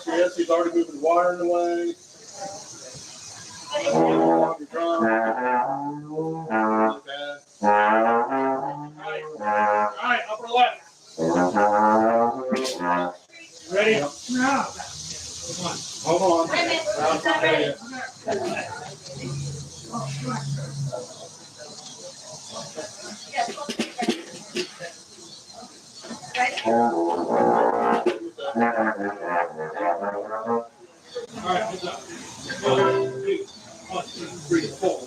Yes, he's already moving water in the way. All right, upper left. Ready? No. Hold on. All right, what's up? 1, 2, 3, 4.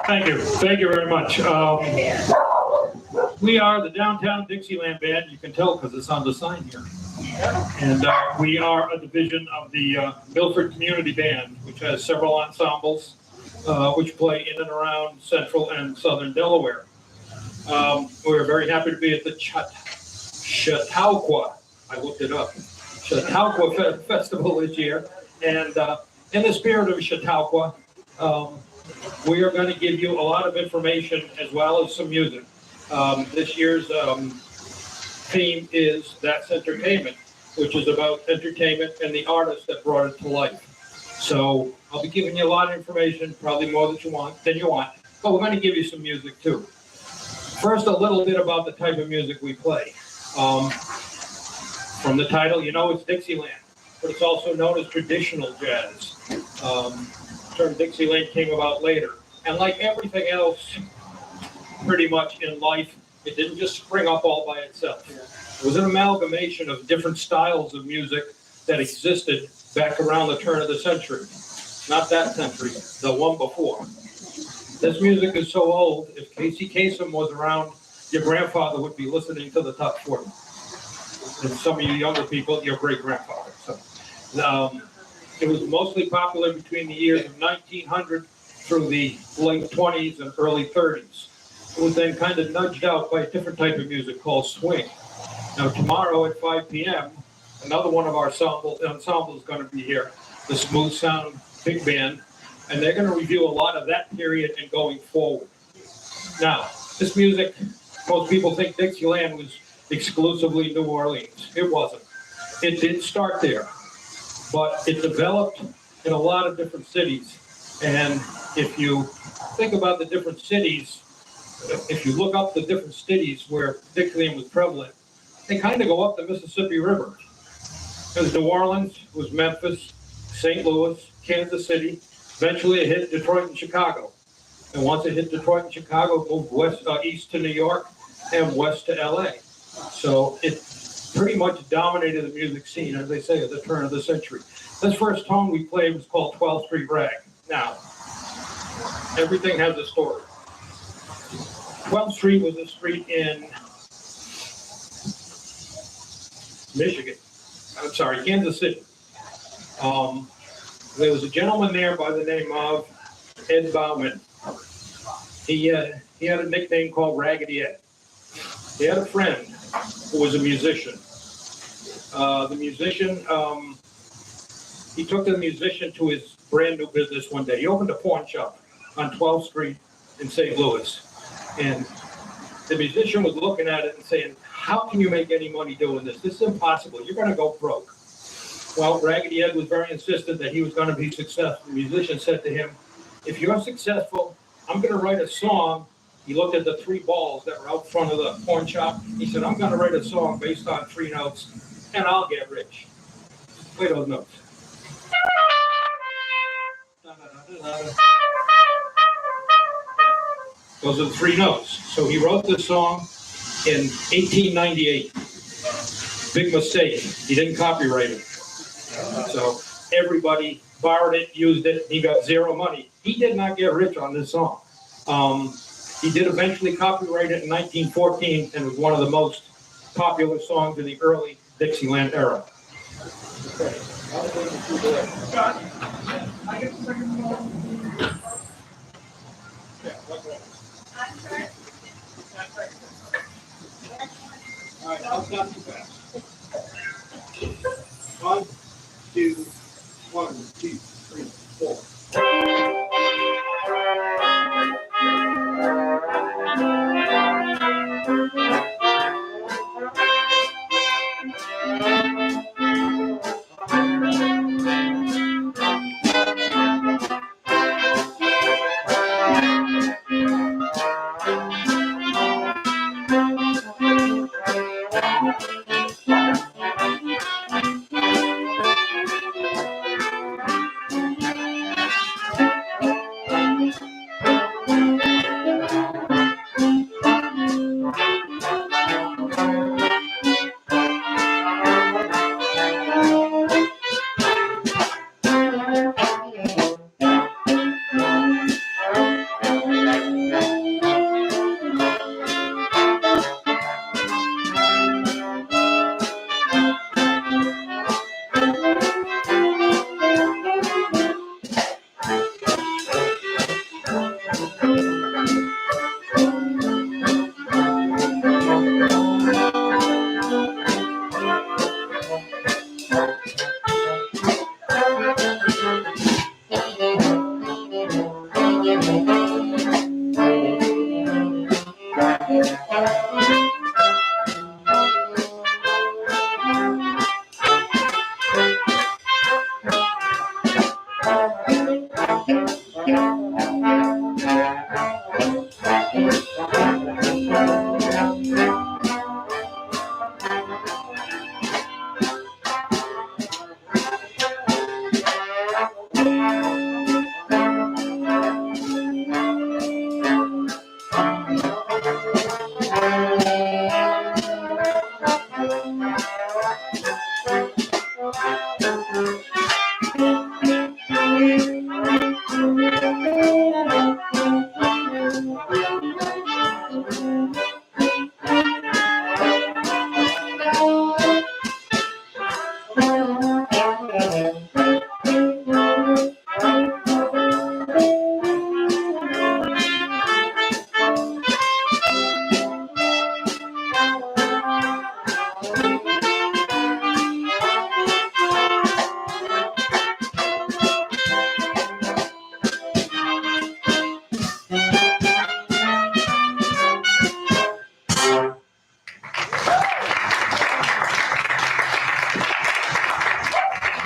Thank you. Thank you very much. We are the Downtown Dixieland Band. You can tell because it's on the sign here. And we are a division of the Milford Community Band, which has several ensembles which play in and around central and southern Delaware. We're very happy to be at the Chautauqua. I looked it up. Chautauqua Festival this year. And in the spirit of Chautauqua, we are going to give you a lot of information as well as some music. This year's theme is That's Entertainment, which is about entertainment and the artists that brought it to life. So I'll be giving you a lot of information, probably more than you want, but we're going to give you some music too. First, a little bit about the type of music we play. From the title, you know it's Dixieland, but it's also known as traditional jazz. The term Dixieland came about later. And like everything else, pretty much in life, it didn't just spring up all by itself. It was an amalgamation of different styles of music that existed back around the turn of the century. Not that century, the one before. This music is so old, if Casey Kasem was around, your grandfather would be listening to the top 40. And some of you younger people, your great-grandfather. So, it was mostly popular between the years of 1900 through the late 20s and early 30s. It was then kind of nudged out by a different type of music called swing. Now, tomorrow at 5 p.m., another one of our ensembles is going to be here, the Smooth Sound Big Band, and they're going to review a lot of that period and going forward. Now, this music, most people think Dixieland was exclusively New Orleans. It wasn't. It did start there, but it developed in a lot of different cities. And if you think about the different cities, if you look up the different cities where Dixieland was prevalent, they kind of go up the Mississippi River. There's New Orleans, was Memphis, St. Louis, Kansas City. Eventually it hit Detroit and Chicago. And once it hit Detroit and Chicago, it moved east to New York and west to LA. So it pretty much dominated the music scene, as they say, at the turn of the century. This first tone we played was called 12th Street Rag. Now, everything has a story. 12th Street was a street in Kansas City. There was a gentleman there by the name of Ed Bauman. He had a nickname called Raggedy Ed. He had a friend who was a musician. He took the musician to his brand new business one day. He opened a pawn shop on 12th Street in St. Louis. And the musician was looking at it and saying, how can you make any money doing this? This is impossible. You're going to go broke. Well, Raggedy Ed was very insistent that he was going to be successful. The musician said to him, if you're successful, I'm going to write a song. He looked at the 3 balls that were out front of the pawn shop. He said, I'm going to write a song based on 3 notes, and I'll get rich. Play those notes. Those are the 3 notes. So he wrote this song in 1898. Big mistake. He didn't copyright it. So everybody borrowed it, used it. He got 0 money. He did not get rich on this song. He did eventually copyright it in 1914 and was one of the most popular songs in the early Dixieland era. Okay. I'll take you through there. Scott, I get the second one. Yeah, what's that? All right, I'll stop too fast. 1, 2, 1, 2, 3, 4.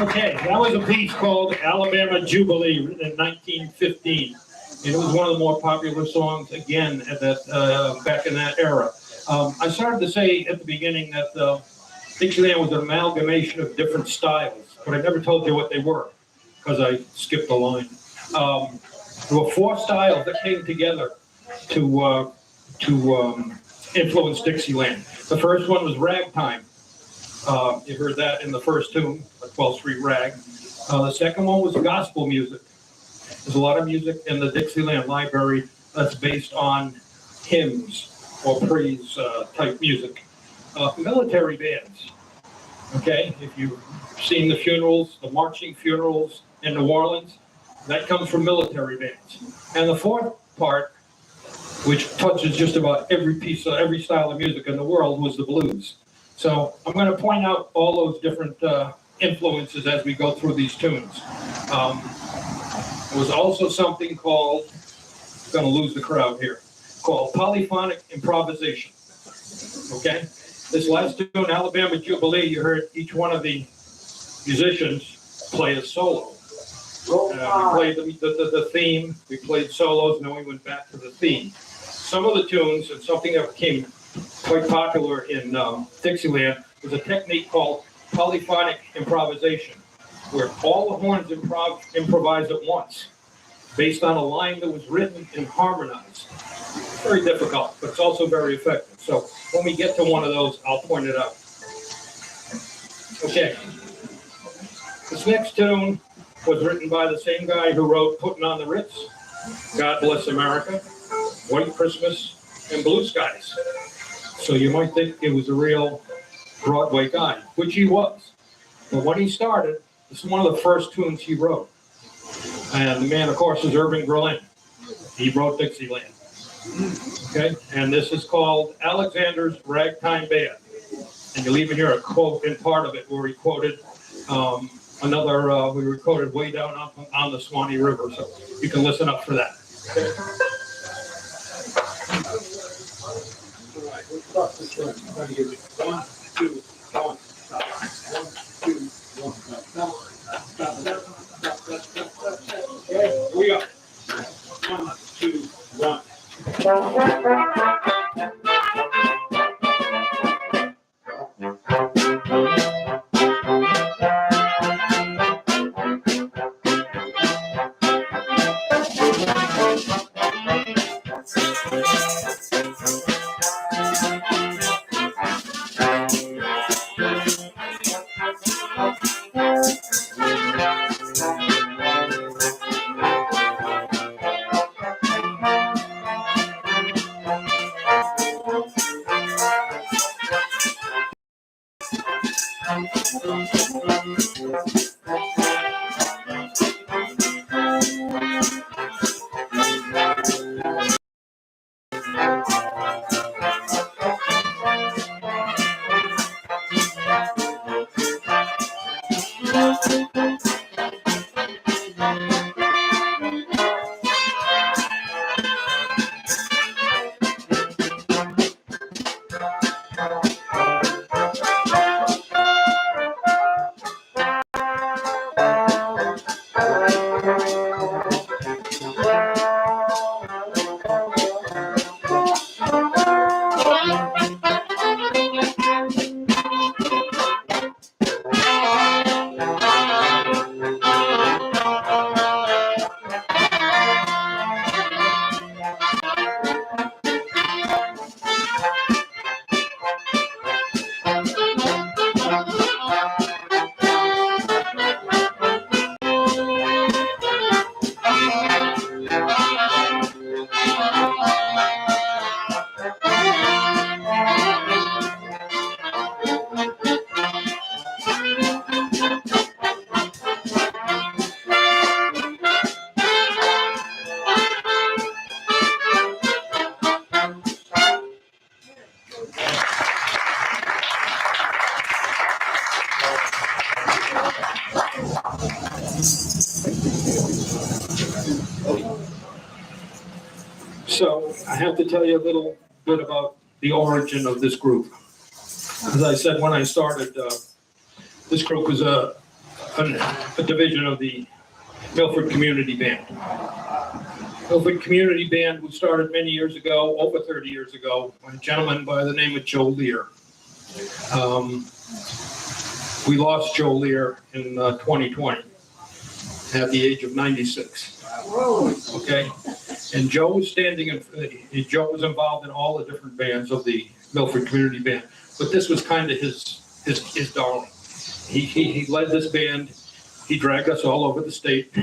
Okay, that was a piece called Alabama Jubilee, written in 1915. And it was one of the more popular songs, again, at that back in that era. I started to say at the beginning that Dixieland was an amalgamation of different styles, but I never told you what they were, because I skipped a line. There were 4 styles that came together to influence Dixieland. The first one was ragtime. You heard that in the first tune, a 12-3 rag. The second one was gospel music. There's a lot of music in the Dixieland library that's based on hymns or praise type music. Military bands. Okay, if you've seen the funerals, the marching funerals in New Orleans, that comes from military bands. And the fourth part, which touches just about every style of music in the world, was the blues. So I'm going to point out all those different influences as we go through these tunes. There was also something called, I'm going to lose the crowd here, called polyphonic improvisation. Okay? This last tune, Alabama Jubilee, you heard each one of the musicians play a solo. We played the theme, we played solos, and then we went back to the theme. Some of the tunes, and something that became quite popular in Dixieland, was a technique called polyphonic improvisation, where all the horns improvise at once, based on a line that was written and harmonized. Very difficult, but it's also very effective. So when we get to one of those, I'll point it out. Okay. This next tune was written by the same guy who wrote Putting on the Ritz, God Bless America, White Christmas, and Blue Skies. So you might think it was a real Broadway guy, which he was. But when he started, this is one of the first tunes he wrote. And the man, of course, is Irving Berlin. He wrote Dixieland. Okay, and this is called Alexander's Ragtime Band. And you'll even hear a quote in part of it where he quoted we recorded way down on the Swanee River, so you can listen up for that. Okay. All right, we'll start this one. I'm going to give it 1, 2, 1, stop. 1, 2, 1, stop. Okay, here we go. 1, 2, 1. So I have to tell you a little bit about the origin of this group. As I said when I started, this group was a division of the Milford Community Band. Milford Community Band was started many years ago, over 30 years ago, by a gentleman by the name of Joe Lear. We lost Joe Lear in 2020 at the age of 96. Okay, and Joe was Joe was involved in all the different bands of the Milford Community Band, but this was kind of his darling. He led this band. He dragged us all over the state.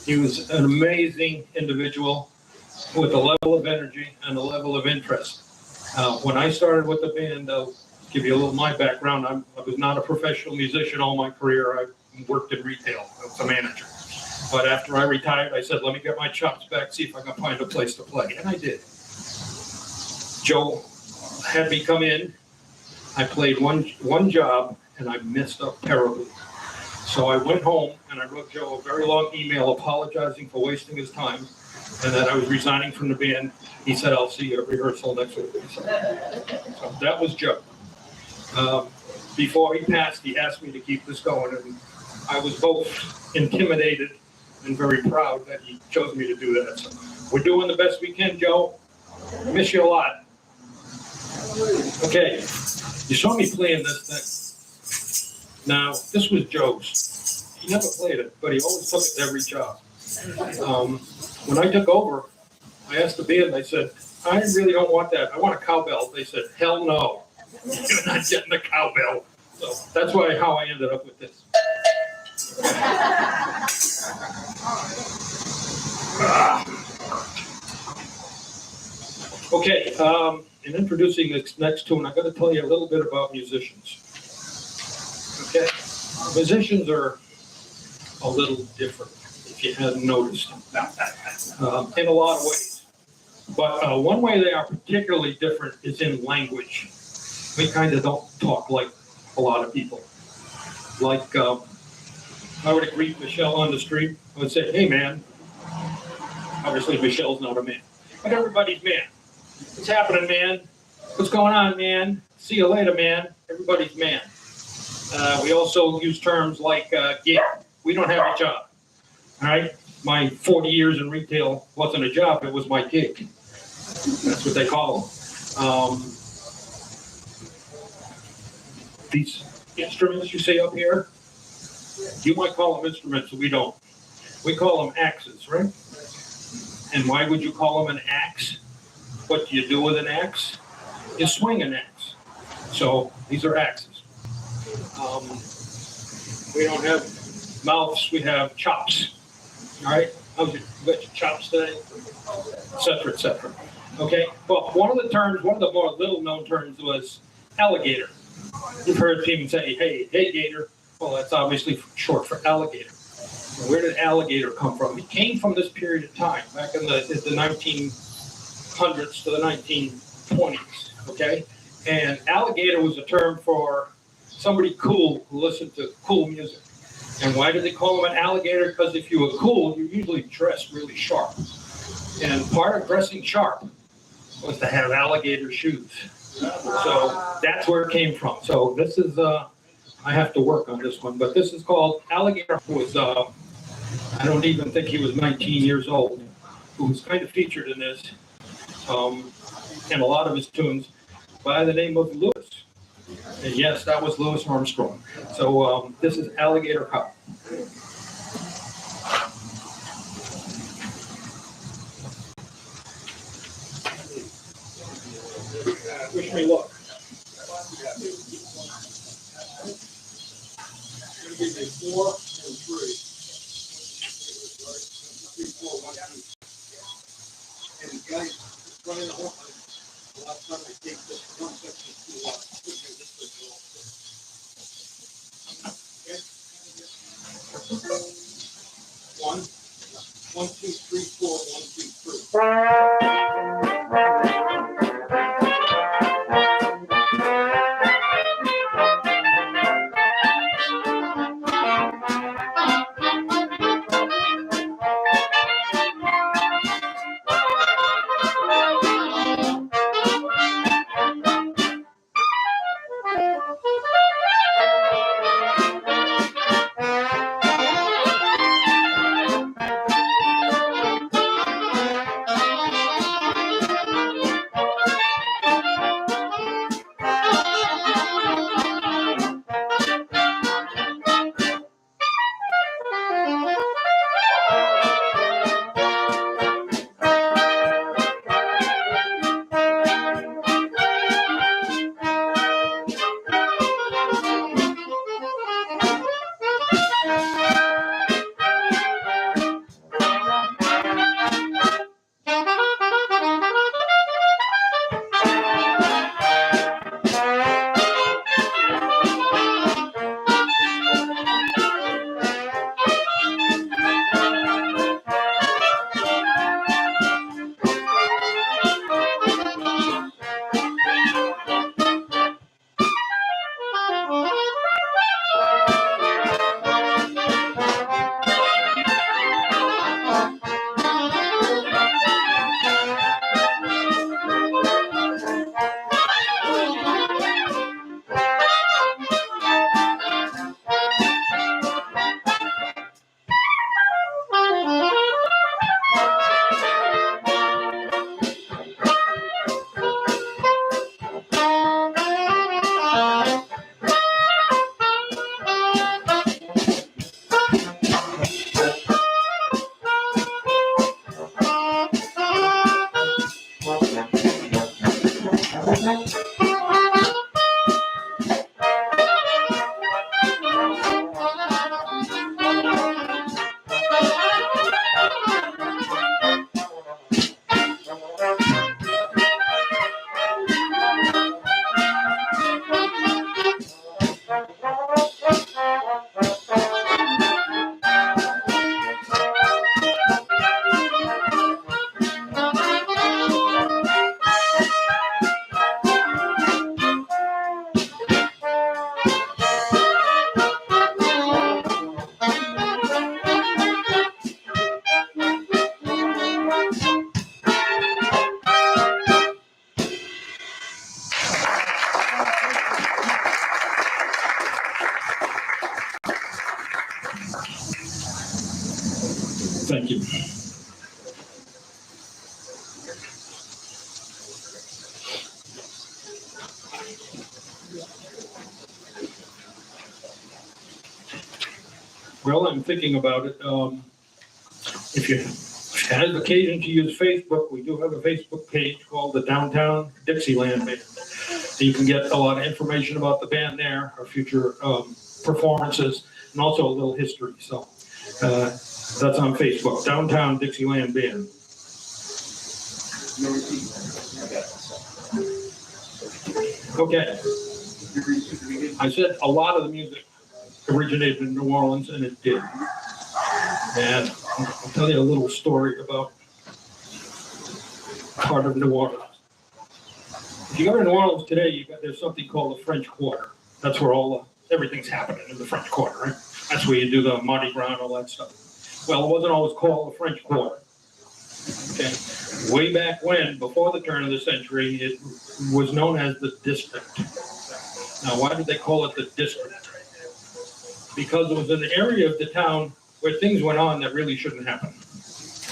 He was an amazing individual with a level of energy and a level of interest. When I started with the band, I'll give you a little of my background. I was not a professional musician all my career. I worked in retail. I was a manager. But after I retired, I said, let me get my chops back, see if I can find a place to play. And I did. Joe had me come in. I played one job, and I messed up terribly. So I went home, and I wrote Joe a very long email apologizing for wasting his time and that I was resigning from the band. He said, I'll see you at rehearsal next week. So that was Joe. Before he passed, he asked me to keep this going, and I was both intimidated and very proud that he chose me to do that. So we're doing the best we can, Joe. I miss you a lot. Okay, you saw me playing this thing. Now, this was Joe's. He never played it, but he always took it to every job. When I took over, I asked the band, I said, I really don't want that. I want a cowbell. They said, hell no. You're not getting a cowbell. So that's how I ended up with this. Okay, in introducing this next tune, I'm going to tell you a little bit about musicians. Okay, musicians are a little different, if you hadn't noticed, in a lot of ways. But one way they are particularly different is in language. We kind of don't talk like a lot of people. Like, I would greet Michelle on the street. I would say, hey, man. Obviously, Michelle's not a man. But everybody's man. What's happening, man? What's going on, man? See you later, man. Everybody's man. We also use terms like gig. We don't have a job. All right? My 40 years in retail wasn't a job. It was my gig. That's what they call them. These instruments you see up here, you might call them instruments, we don't. We call them axes, right? And why would you call them an axe? What do you do with an axe? You swing an axe. So these are axes. We don't have mouths, we have chops. All right? You got your chops today? Et cetera, et cetera. Okay? Well, one of the more little-known terms was alligator. You've heard people say, hey, gator. Well, that's obviously short for alligator. Where did alligator come from? It came from this period of time, back in the 1900s to the 1920s, okay? And alligator was a term for somebody cool who listened to cool music. And why did they call him an alligator? Because if you were cool, you usually dressed really sharp. And part of dressing sharp was to have alligator shoes. So that's where it came from. So this is, I have to work on this one, but this is called Alligator. Who was, I don't even think he was 19 years old, who was kind of featured in this, and a lot of his tunes, by the name of Louis. And yes, that was Louis Armstrong. So this is Alligator Cup. Wish me luck. I'm going to give you 4 and 3. 3, 4, 1, 2. And guys, running the whole time. The last time I take this one section too long. Okay? 1, 2, 3, 4, 1, 2, 3. Thank you. Well, I'm thinking about it. If you had occasion to use Facebook, we do have a Facebook page called the Downtown Dixieland Band. You can get a lot of information about the band there, our future performances, and also a little history. So that's on Facebook, Downtown Dixieland Band. Okay. I said a lot of the music originated in New Orleans, and it did. And I'll tell you a little story about part of New Orleans. If you go to New Orleans today, there's something called the French Quarter. That's where everything's happening in the French Quarter, right? That's where you do the Mardi Gras and all that stuff. Well, it wasn't always called the French Quarter. Okay, way back when, before the turn of the century, it was known as the District. Now, why did they call it the District? Because it was an area of the town where things went on that really shouldn't happen.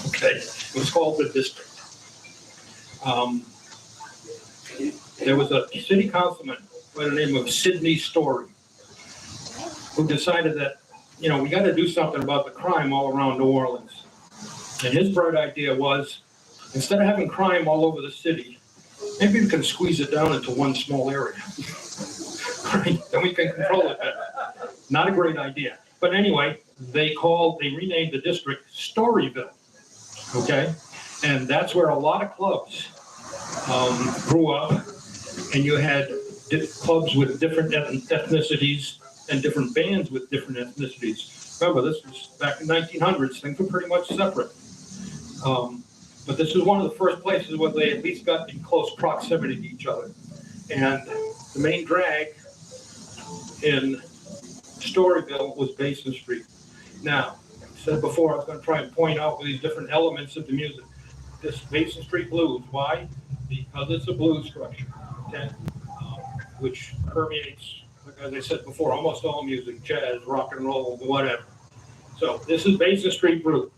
Okay, it was called the District. There was a city councilman by the name of Sidney Story who decided that, we got to do something about the crime all around New Orleans. And his bright idea was, instead of having crime all over the city, maybe we can squeeze it down into one small area. Right? Then we can control it better. Not a great idea. But anyway, they renamed the district Storyville. Okay? And that's where a lot of clubs grew up. And you had clubs with different ethnicities and different bands with different ethnicities. Remember, this was back in 1900s. Things were pretty much separate. But this was one of the first places where they at least got in close proximity to each other. And the main drag in Storyville was Basin Street. Now, I said before, I was going to try and point out these different elements of the music. This Basin Street blues, why? Because it's a blues structure, okay? Which permeates, as I said before, almost all music, jazz, rock and roll, whatever. So this is Basin Street blues.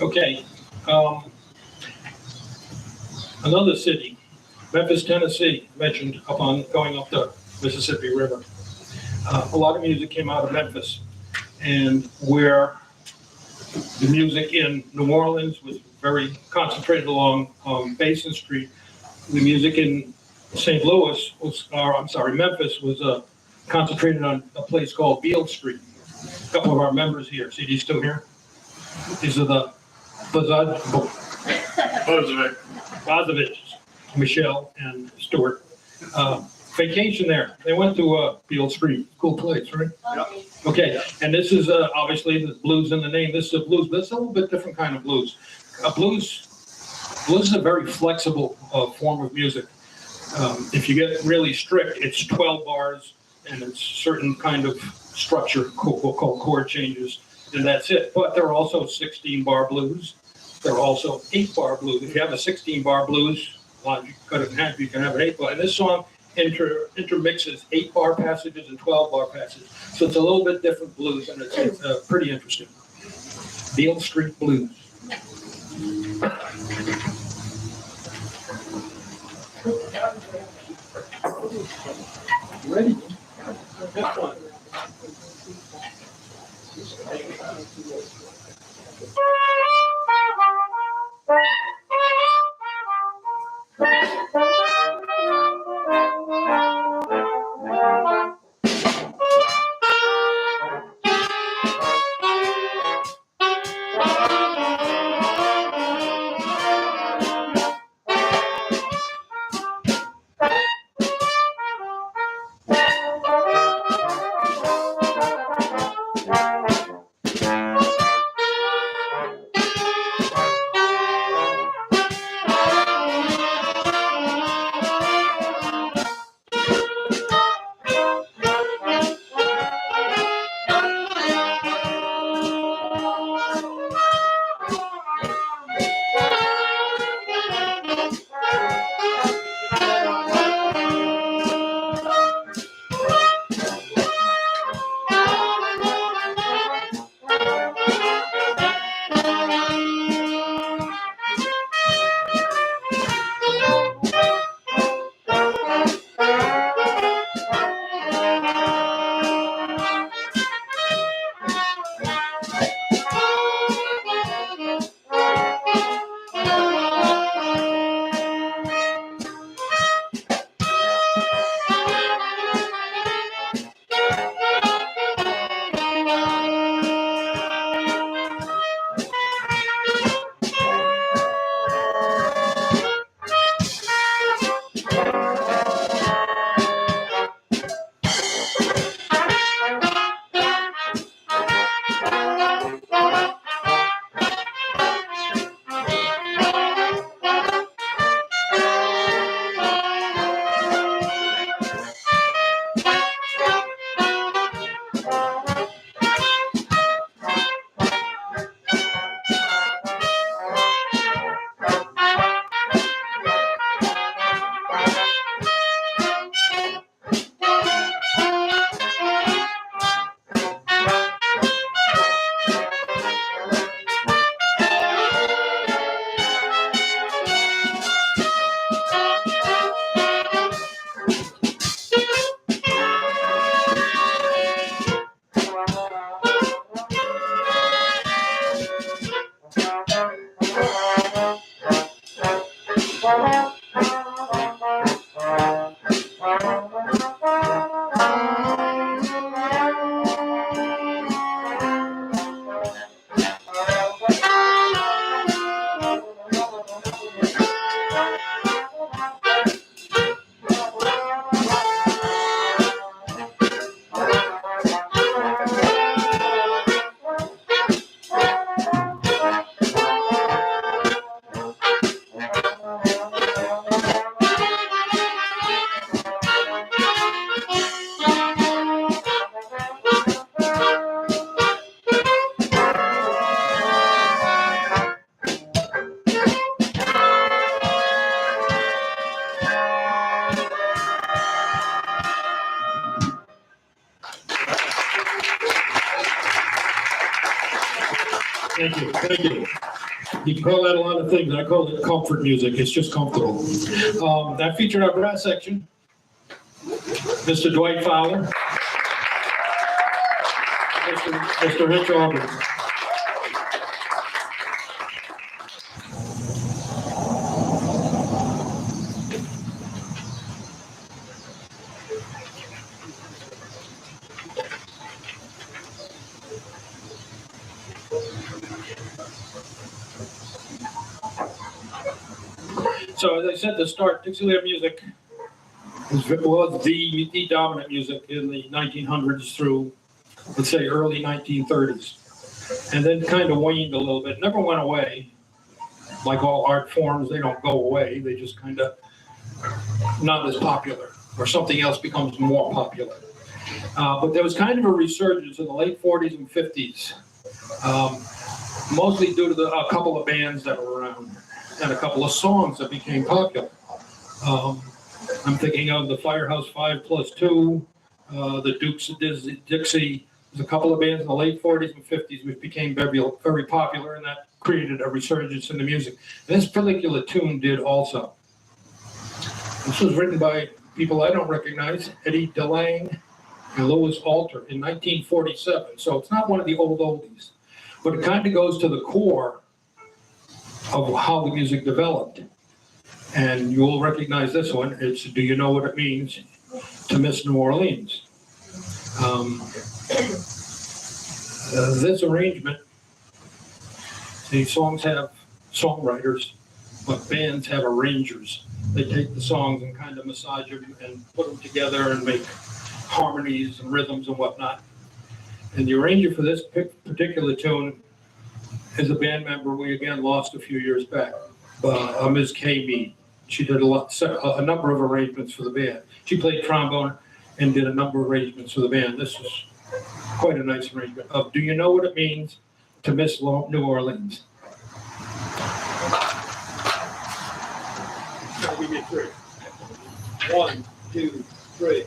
Okay. Another city, Memphis, Tennessee, mentioned upon going up the Mississippi River. A lot of music came out of Memphis, and where the music in New Orleans was very concentrated along Basin Street, the music in St. Louis was, or I'm sorry, Memphis was concentrated on a place called Beale Street. A couple of our members here, see these two here? These are the Bozovic, Michelle and Stuart. Vacation there. They went to Beale Street. Cool place, right? Yep. Okay, and this is obviously the blues in the name. This is a blues, but it's a little bit different kind of blues. Blues is a very flexible form of music. If you get really strict, it's 12 bars and it's certain kind of structure, we'll call chord changes, and that's it. But there are also 16-bar blues. There are also 8-bar blues. If you have a 16-bar blues, well, you cut it in half, you can have an 8-bar. And this song intermixes 8-bar passages and 12-bar passages. So it's a little bit different blues, and it's pretty interesting. Beale Street Blues. Ready? Next one. Thank you. Thank you. You can call that a lot of things. I call it comfort music. It's just comfortable. That featured our brass section. Mr. Dwight Fowler. Mr. Rich Auburn. So as I said to start, Dixieland music was the dominant music in the 1900s through, let's say, early 1930s. And then kind of waned a little bit. Never went away. Like all art forms, they don't go away. They just kind of not as popular, or something else becomes more popular. But there was kind of a resurgence in the late 40s and 50s, mostly due to a couple of bands that were around and a couple of songs that became popular. I'm thinking of the Firehouse 5+2, the Dukes of Dixie. There's a couple of bands in the late 40s and 50s which became very popular, and that created a resurgence in the music. And this particular tune did also. This was written by people I don't recognize, Eddie DeLange and Louis Alter in 1947. So it's not one of the old oldies, but it kind of goes to the core of how the music developed. And you will recognize this one. It's Do You Know What It Means to Miss New Orleans? This arrangement, these songs have songwriters, but bands have arrangers. They take the songs and kind of massage them and put them together and make harmonies and rhythms and whatnot. And the arranger for this particular tune is a band member we again lost a few years back, Ms. Kay Mead. She did a number of arrangements for the band. She played trombone and did a number of arrangements for the band. This was quite a nice arrangement of Do You Know What It Means to Miss New Orleans? I'll give you three. 1, 2, 3.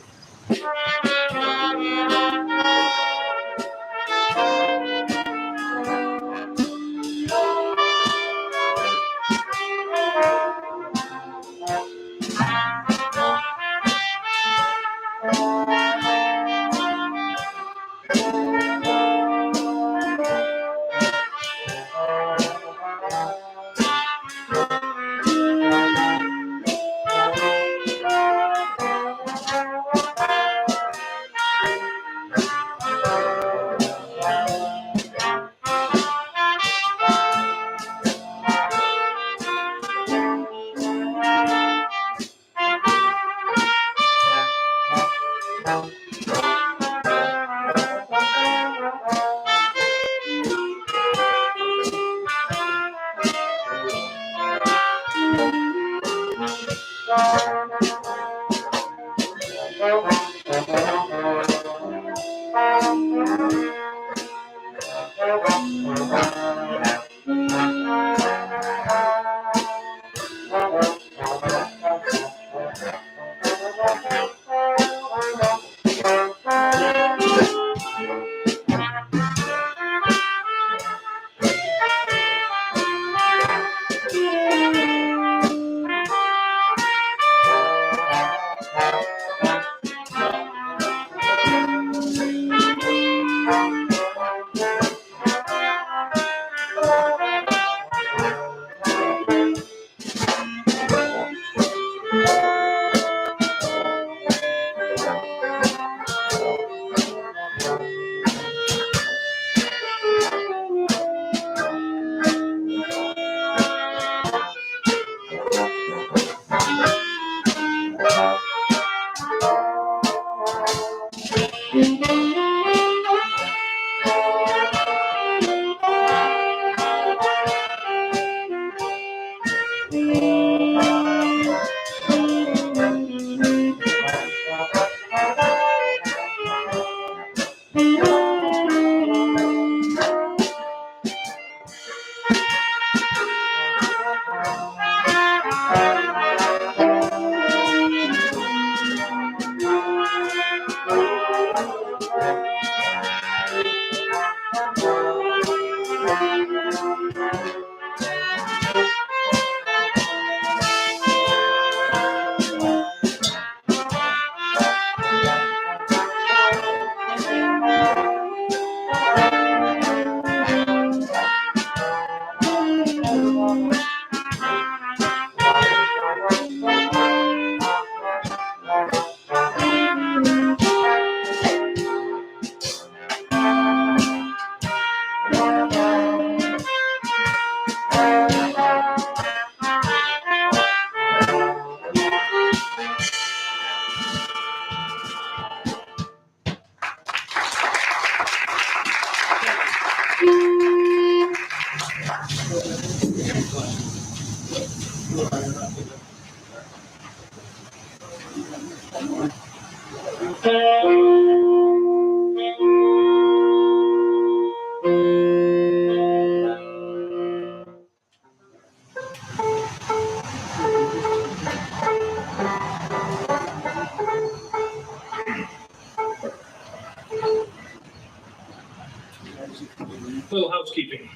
housekeeping.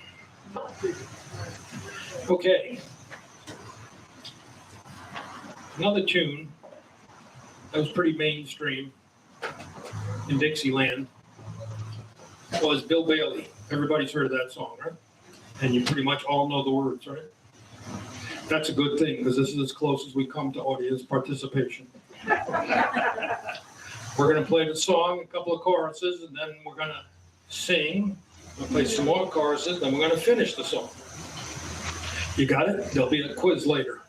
Okay. Another tune that was pretty mainstream in Dixieland was Bill Bailey. Everybody's heard of that song, right? And you pretty much all know the words, right? That's a good thing, because this is as close as we come to audience participation. We're going to play the song, a couple of choruses, and then we're going to sing. We'll play some more choruses, then we're going to finish the song. You got it? There'll be a quiz later.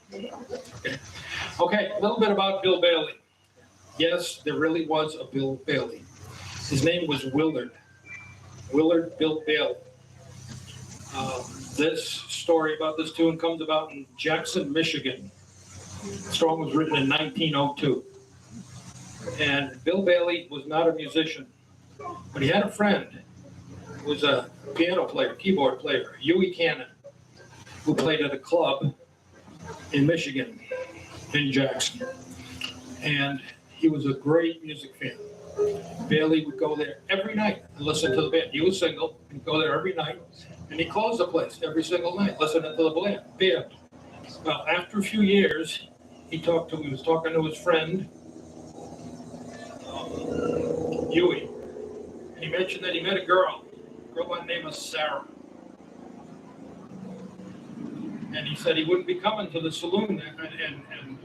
Okay, a little bit about Bill Bailey. Yes, there really was a Bill Bailey. His name was Willard. Willard Bill Bailey. This story about this tune comes about in Jackson, Michigan. The song was written in 1902. And Bill Bailey was not a musician, but he had a friend who was a piano player, keyboard player, Huey Cannon, who played at a club in Michigan, in Jackson. And he was a great music fan. Bailey would go there every night and listen to the band. He was single, he'd go there every night, and he closed the place every single night, listening to the band. Well, after a few years, he was talking to his friend, Huey, and he mentioned that he met a girl by the name of Sarah. And he said he wouldn't be coming to the saloon, and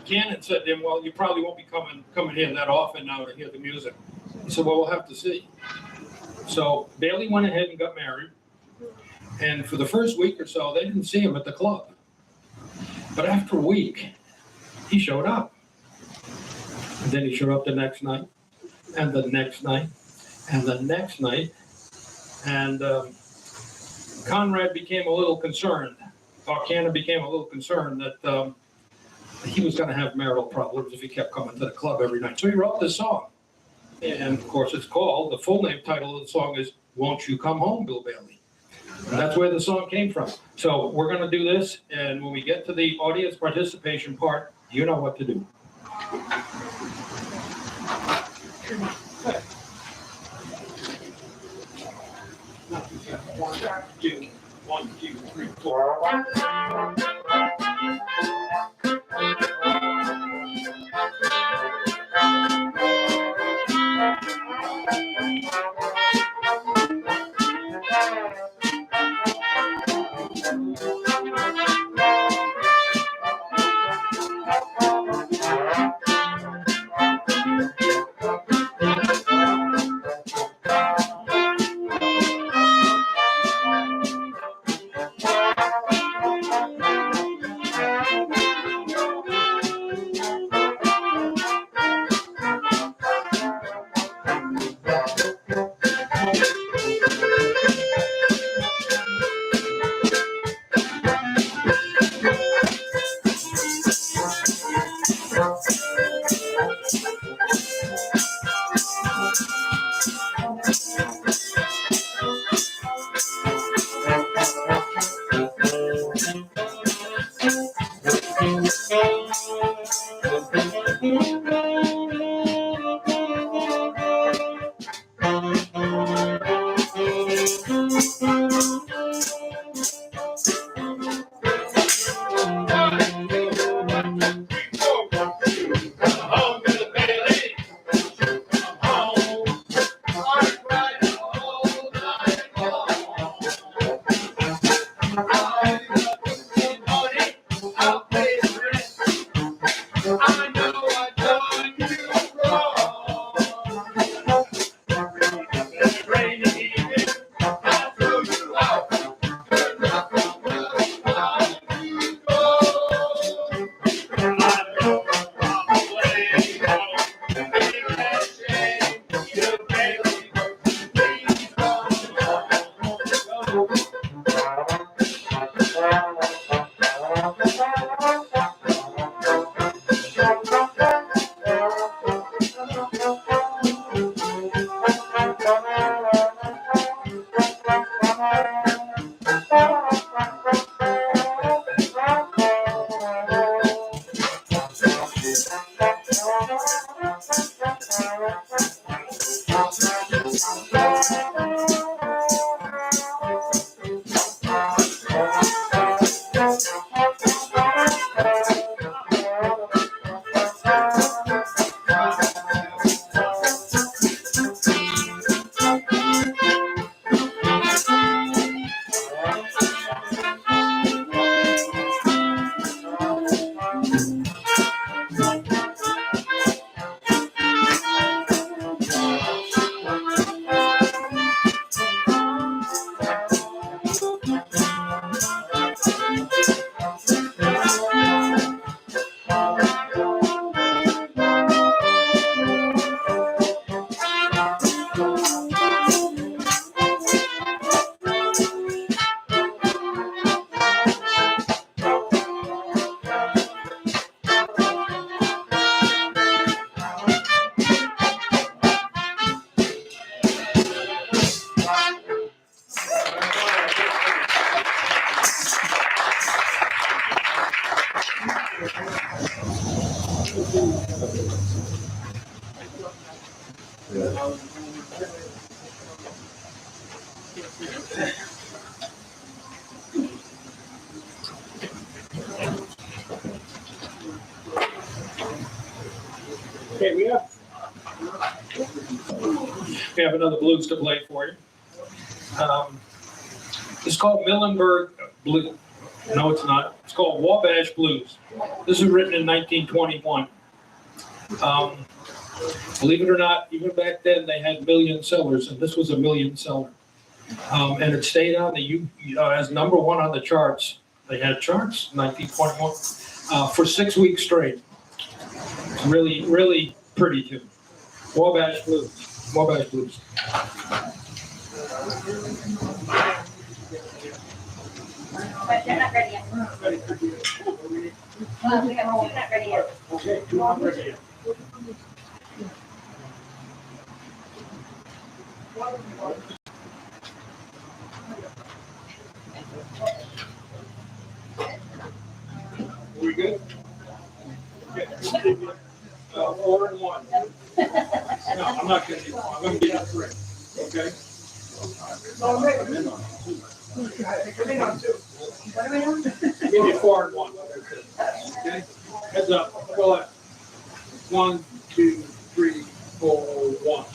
Cannon said to him, well, you probably won't be coming here that often now to hear the music. He said, well, we'll have to see. So Bailey went ahead and got married. And for the first week or so, they didn't see him at the club. But after a week, he showed up. And then he showed up the next night, and the next night, and the next night. And Conrad became a little concerned, or Cannon became a little concerned that he was going to have marital problems if he kept coming to the club every night. So he wrote this song. And of course, the full name title of the song is Won't You Come Home, Bill Bailey. And that's where the song came from. So we're going to do this, and when we get to the audience participation part, you know what to do. 1, 2, 3, 4. Okay, we have another blues to play for you. It's called Millenberg Blues. No, it's not. It's called Wabash Blues. This was written in 1921. Believe it or not, even back then they had million sellers, and this was a million seller. And it stayed on the as number one on the charts. They had charts, 1921, for 6 weeks straight. It's really, really pretty tune. Wabash Blues. Wabash Blues. But they're not ready yet. Well, we're not ready yet. Okay, we're not ready yet. We good? Okay. 4 and 1. No, I'm not going to. I'm going to get it 3. Okay. What are we doing? Give you 4 and 1. Okay. Heads up. Go ahead. 1, 2, 3, 4, 1.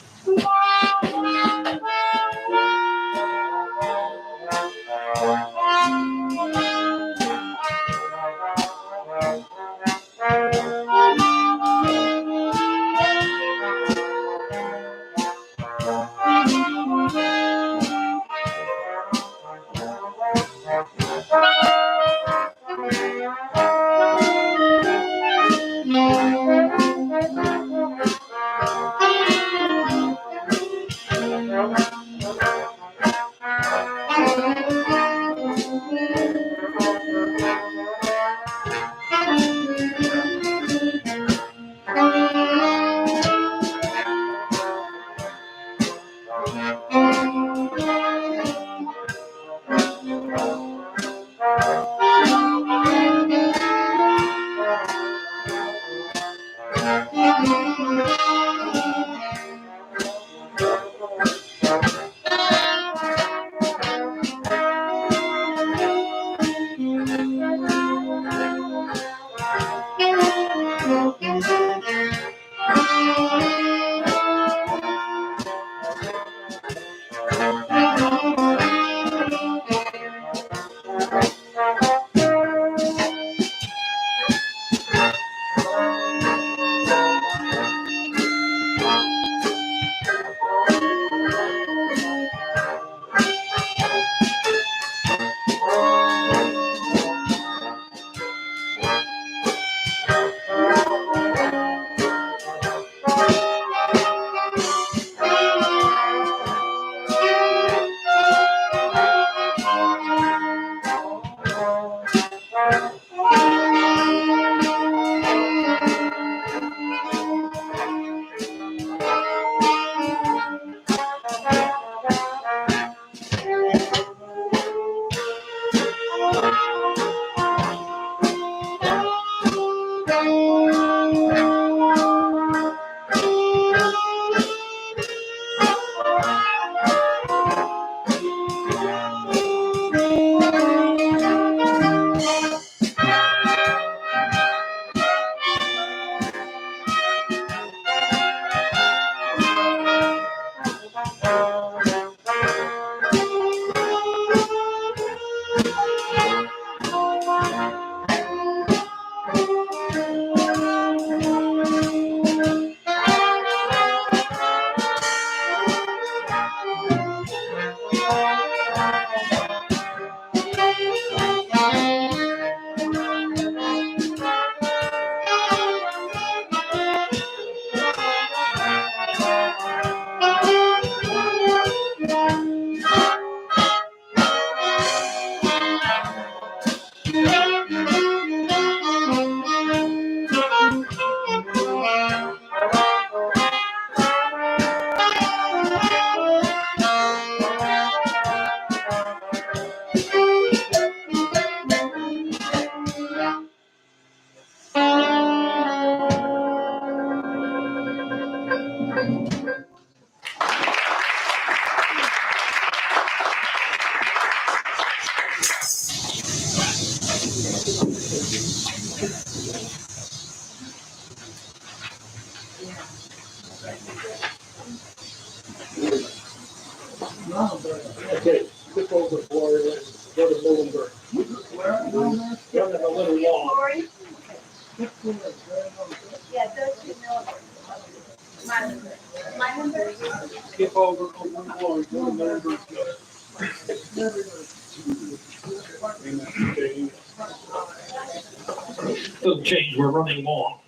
Doesn't change, we're running long.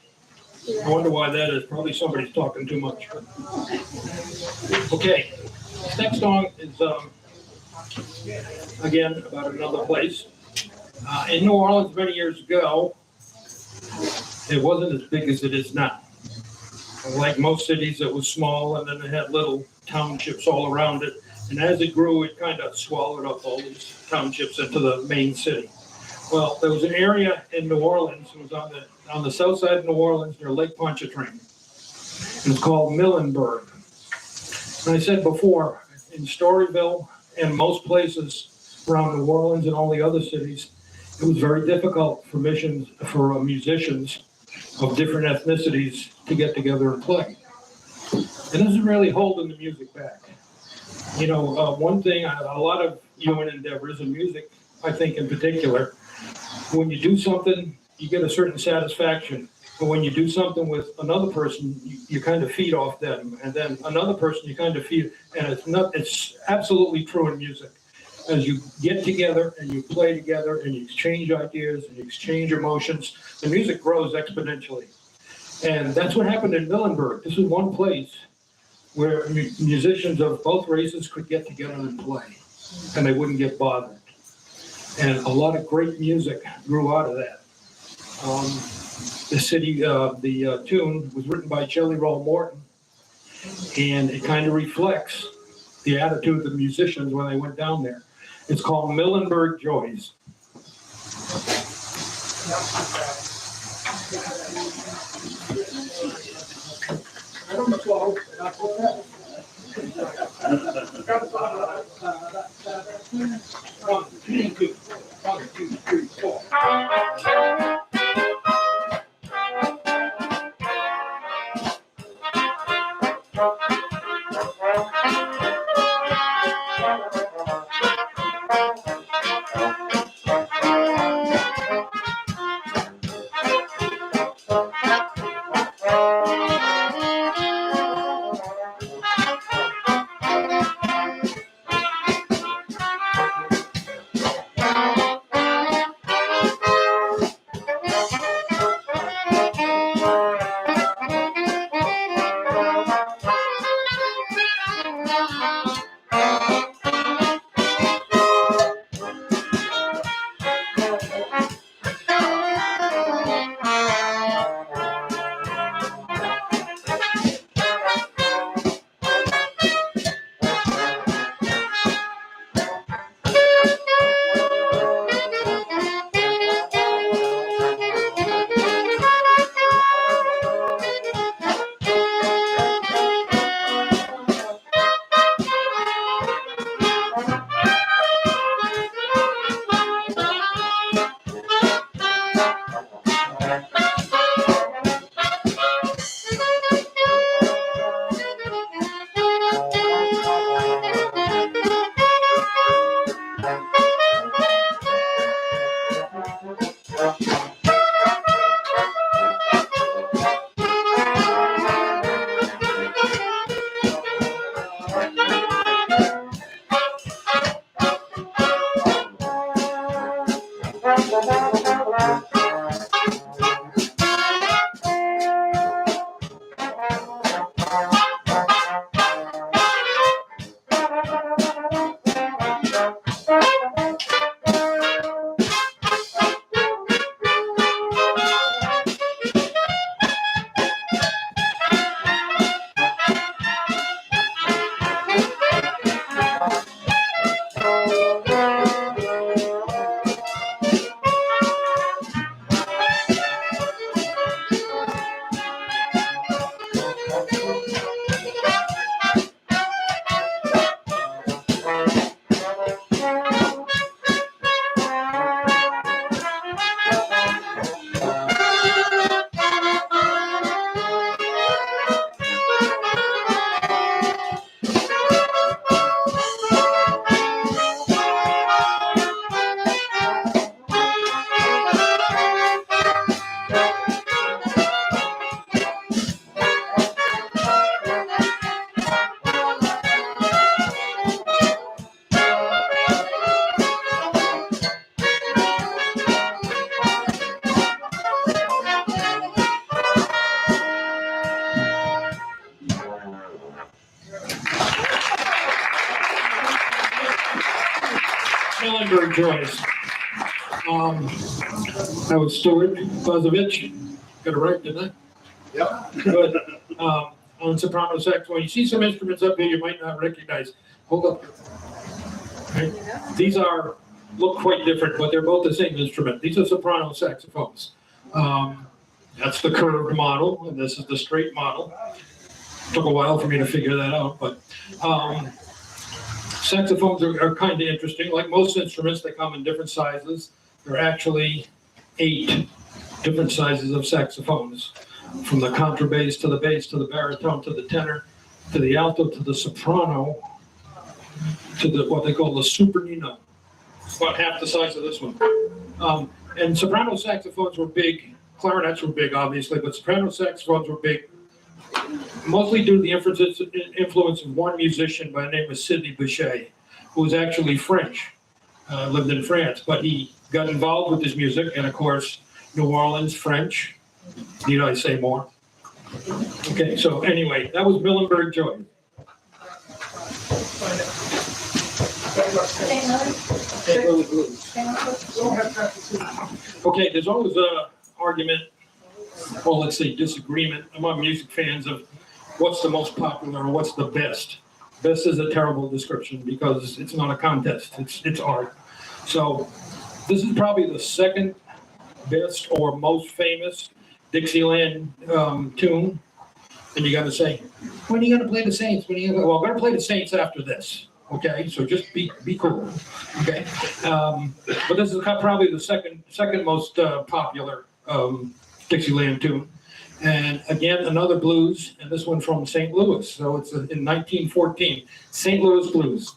I wonder why that is. Probably somebody's talking too much. Okay, this next song is, again, about another place. In New Orleans many years ago, it wasn't as big as it is now. Like most cities, it was small, and then it had little townships all around it. And as it grew, it kind of swallowed up all these townships into the main city. Well, there was an area in New Orleans. It was on the south side of New Orleans near Lake Pontchartrain. It's called Millenberg. And I said before, in Storyville and most places around New Orleans and all the other cities, it was very difficult for musicians of different ethnicities to get together and play. It isn't really holding the music back. You know, one thing, a lot of human endeavors in music, I think in particular, when you do something, you get a certain satisfaction. But when you do something with another person, you kind of feed off them. And then another person, you kind of feed, and it's absolutely true in music. As you get together and you play together and you exchange ideas and you exchange emotions, the music grows exponentially. And that's what happened in Millenberg. This is one place where musicians of both races could get together and play, and they wouldn't get bothered. And a lot of great music grew out of that. The tune was written by Jelly Roll Morton, and it kind of reflects the attitude of the musicians when they went down there. It's called Millenberg Joys. One, two, three, four. Millenberg Joys. I was Stuart Bozovich. Got it right, didn't I? Yep. Good. On soprano saxophone. You see some instruments up here you might not recognize. Hold up. Right. These look quite different, but they're both the same instrument. These are soprano saxophones. That's the curved model, and this is the straight model. Took a while for me to figure that out, but saxophones are kind of interesting. Like most instruments, they come in different sizes. There are actually 8 different sizes of saxophones, from the contrabass to the bass to the baritone to the tenor to the alto to the soprano to the what they call the supernino. About half the size of this one. And soprano saxophones were big. Clarinets were big, obviously, but soprano saxophones were big, mostly due to the influence of one musician by the name of Sidney Bechet, who was actually French, lived in France, but he got involved with this music, and of course, New Orleans, French. Need I say more? Okay, so anyway, that was Millenberg Joys. Okay, there's always an argument, or let's say disagreement among music fans of what's the most popular or what's the best. Best is a terrible description because it's not a contest, it's art. So this is probably the second best or most famous Dixieland tune. And you got to say, when are you going to play the Saints? Well, I'm going to play the Saints after this. Okay, so just be cool. Okay, but this is probably the second most popular Dixieland tune. And again, another blues, and this one from St. Louis. So it's in 1914, St. Louis Blues.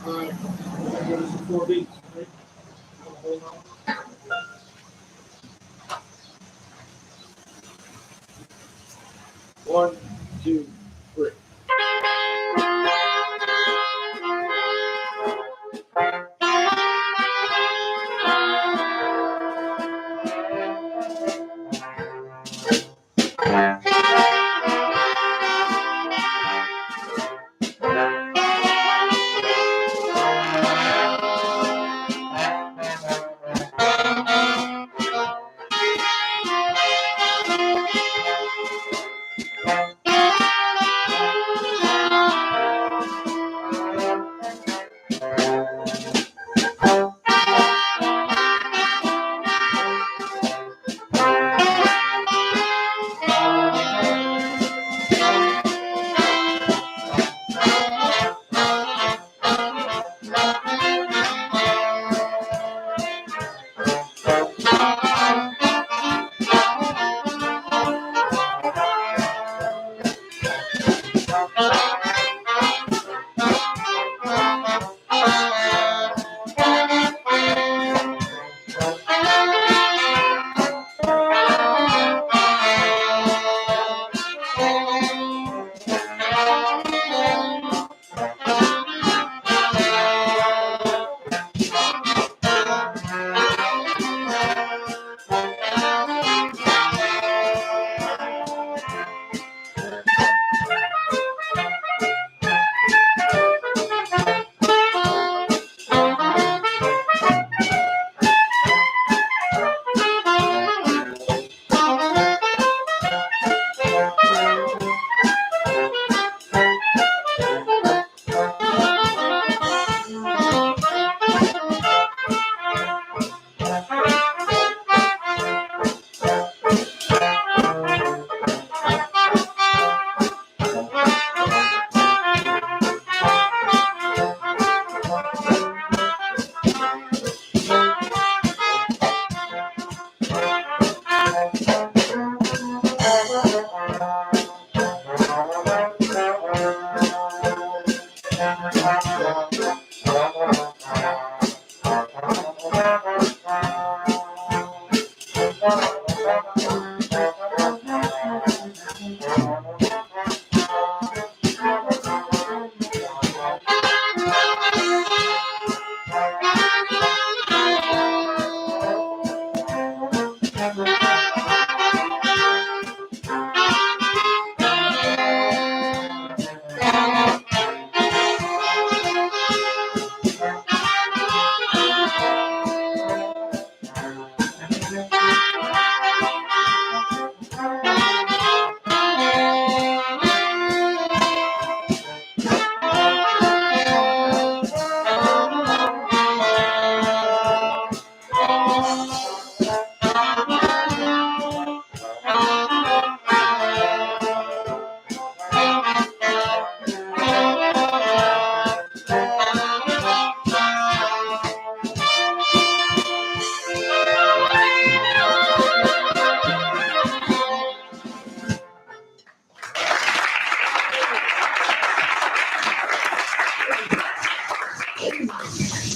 All right, give us 4 beats. Right? Hold on. One, two, three.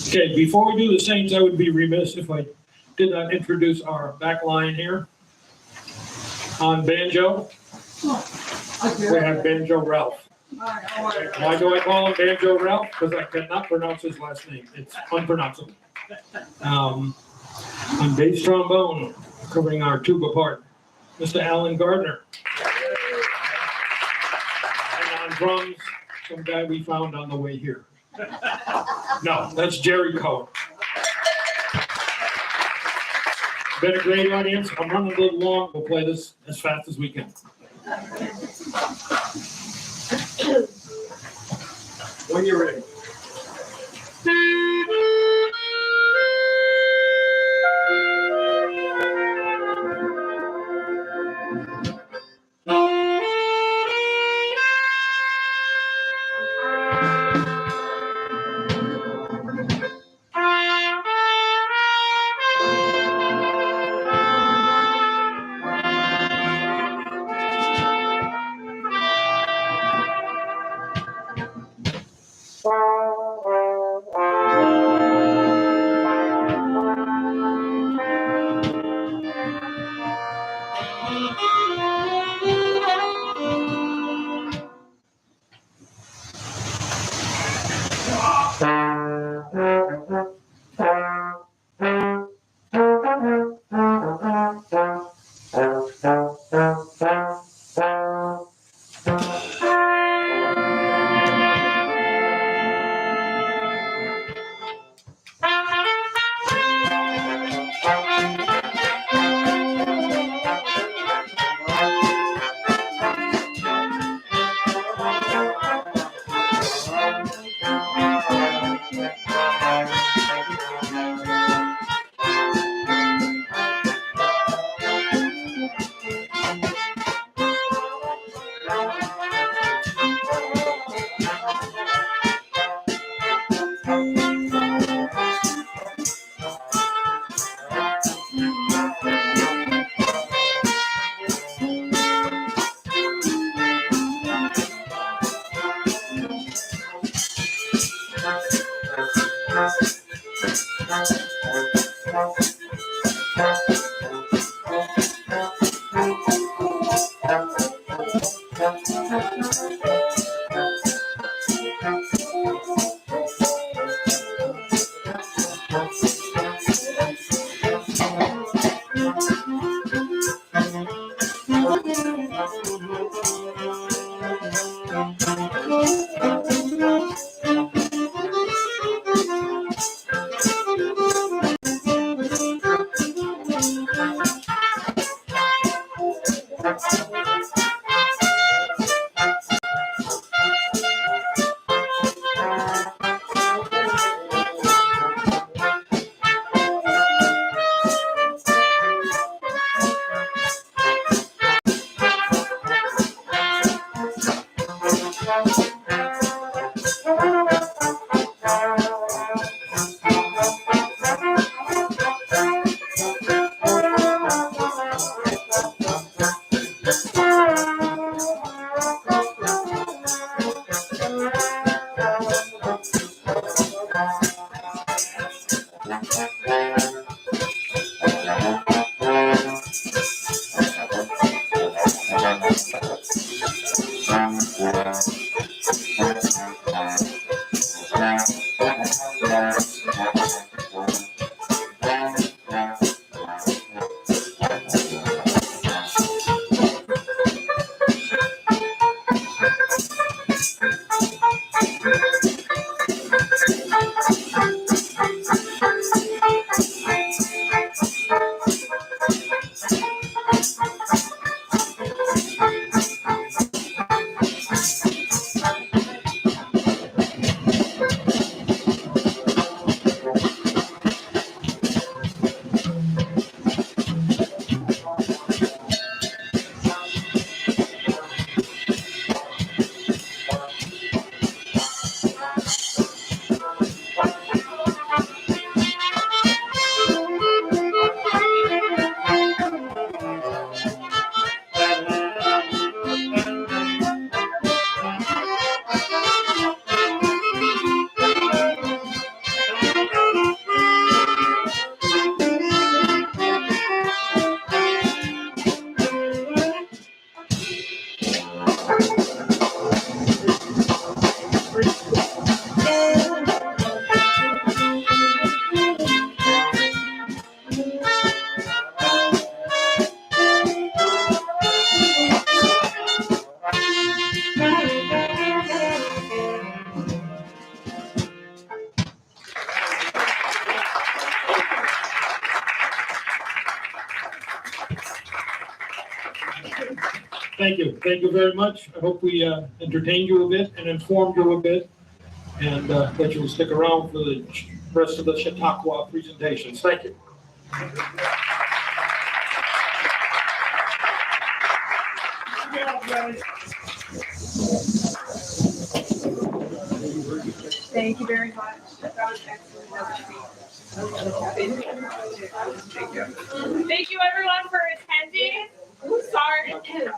Okay, before we do the Saints, I would be remiss if I did not introduce our back line here. On banjo, we have Banjo Ralph. Why do I call him Banjo Ralph? Because I cannot pronounce his last name. It's unpronounceable. On bass trombone, covering our tuba part, Mr. Alan Gardner. And on drums, some guy we found on the way here. No, that's Jerry Cohen. Been a great audience. I'm running a little long. We'll play this as fast as we can. When you're ready. Thank you. Thank you very much. I hope we entertained you a bit and informed you a bit, and that you'll stick around for the rest of the Chautauqua presentations. Thank you. Thank you very much. That was excellent. Thank you everyone for attending. Sorry.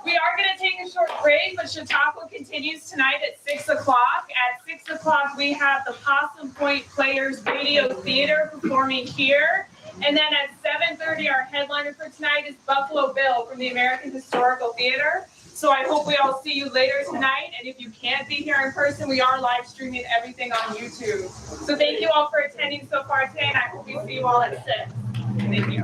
We are going to take a short break, but Chautauqua continues tonight at 6 o'clock. At 6 o'clock, we have the Possum Point Players Radio Theater performing here. And then at 7:30, our headliner for tonight is Buffalo Bill from the American Historical Theater. So I hope we all see you later tonight. And if you can't be here in person, we are live streaming everything on YouTube. So thank you all for attending so far today, and I hope we see you all at 6. Thank you.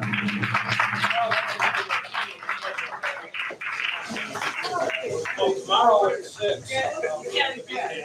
Tomorrow at 6. Yeah.